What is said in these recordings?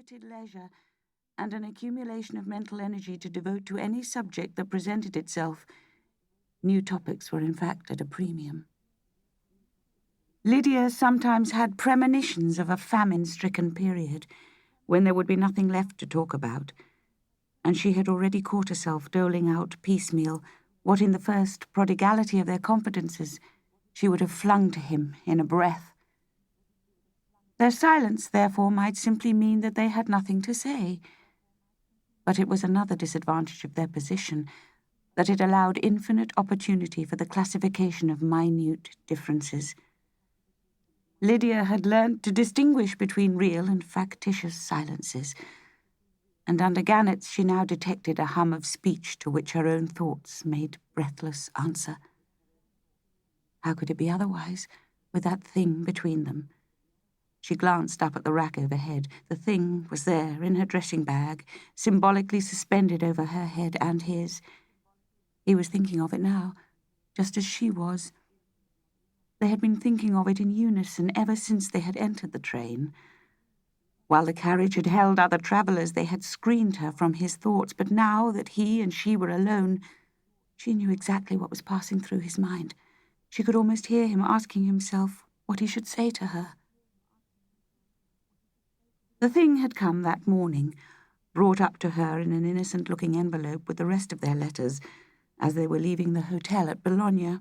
unlimited leisure and an accumulation of mental energy to devote to any subject that presented itself. New topics were in fact at a premium. Lydia sometimes had premonitions of a famine-stricken period when there would be nothing left to talk about, and she had already caught herself doling out piecemeal what in the first prodigality of their confidences she would have flung to him in a breath. Their silence, therefore, might simply mean that they had nothing to say, but it was another disadvantage of their position, that it allowed infinite opportunity for the classification of minute differences. Lydia had learnt to distinguish between real and factitious silences, and under Gannet's she now detected a hum of speech to which her own thoughts made breathless answer. How could it be otherwise, with that thing between them? She glanced up at the rack overhead. The thing was there in her dressing bag, symbolically suspended over her head and his. He was thinking of it now, just as she was. They had been thinking of it in unison ever since they had entered the train. While the carriage had held other travellers, they had screened her from his thoughts, but now that he and she were alone, she knew exactly what was passing through his mind. She could almost hear him asking himself what he should say to her. The thing had come that morning, brought up to her in an innocent-looking envelope with the rest of their letters, as they were leaving the hotel at Bologna.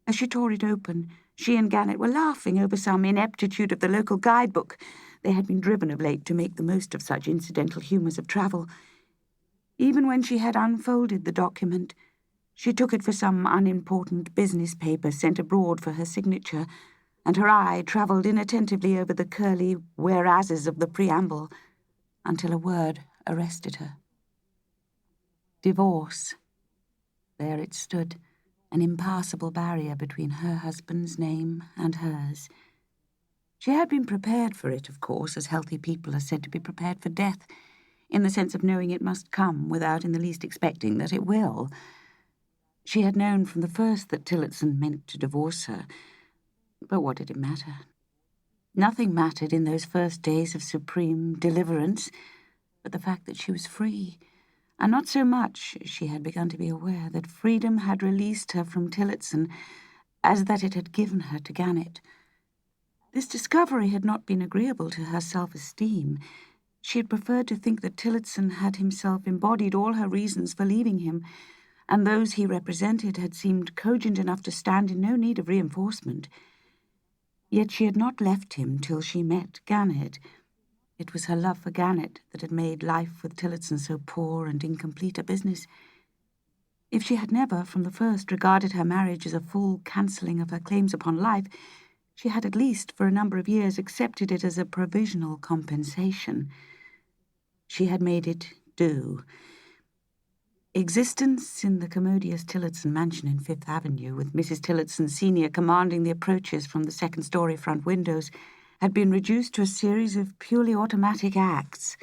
As she tore it open, she and Gannet were laughing over some ineptitude of the local guidebook. They had been driven of late to make the most of such incidental humours of travel. Even when she had unfolded the document, she took it for some unimportant business paper sent abroad for her signature, and her eye travelled inattentively over the curly whereases of the preamble until a word arrested her. Divorce. There it stood, an impassable barrier between her husband's name and hers. She had been prepared for it, of course, as healthy people are said to be prepared for death, in the sense of knowing it must come without in the least expecting that it will. She had known from the first that Tillotson meant to divorce her, but what did it matter? Nothing mattered in those first days of supreme deliverance but the fact that she was free, and not so much, she had begun to be aware, that freedom had released her from Tillotson as that it had given her to Gannet. This discovery had not been agreeable to her self-esteem. She had preferred to think that Tillotson had himself embodied all her reasons for leaving him, and those he represented had seemed cogent enough to stand in no need of reinforcement. Yet she had not left him till she met Gannet. It was her love for Gannet that had made life with Tillotson so poor and incomplete a business. If she had never, from the first, regarded her marriage as a full cancelling of her claims upon life, she had at least, for a number of years, accepted it as a provisional compensation. She had made it do. Existence in the commodious Tillotson mansion in Fifth Avenue, with Mrs. Tillotson Senior commanding the approaches from the second-story front windows, had been reduced to a series of purely automatic acts.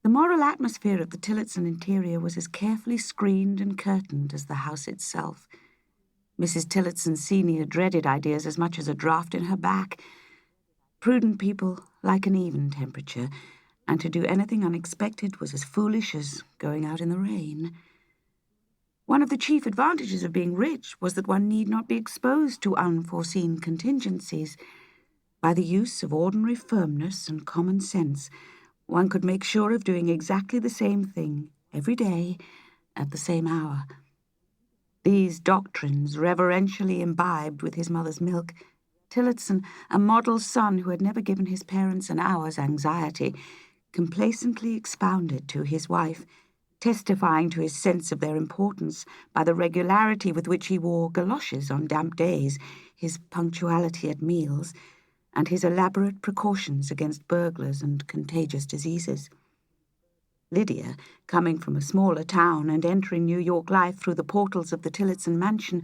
The moral atmosphere of the Tillotson interior was as carefully screened and curtained as the house itself. Mrs. Tillotson Senior dreaded ideas as much as a draught in her back. Prudent people like an even temperature, and to do anything unexpected was as foolish as going out in the rain. One of the chief advantages of being rich was that one need not be exposed to unforeseen contingencies. By the use of ordinary firmness and common sense, one could make sure of doing exactly the same thing every day at the same hour. These doctrines reverentially imbibed with his mother's milk, Tillotson, a model son who had never given his parents an hour's anxiety, complacently expounded to his wife, testifying to his sense of their importance by the regularity with which he wore galoshes on damp days, his punctuality at meals, and his elaborate precautions against burglars and contagious diseases. Lydia, coming from a smaller town and entering New York life through the portals of the Tillotson mansion,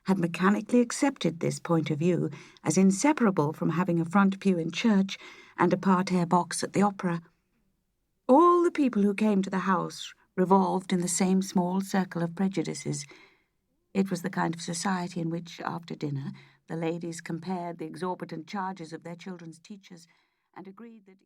had mechanically accepted this point of view as inseparable from having a front pew in church and a parterre box at the opera. All the people who came to the house revolved in the same small circle of prejudices. It was the kind of society in which, after dinner, the ladies compared the exorbitant charges of their children's teachers and agreed that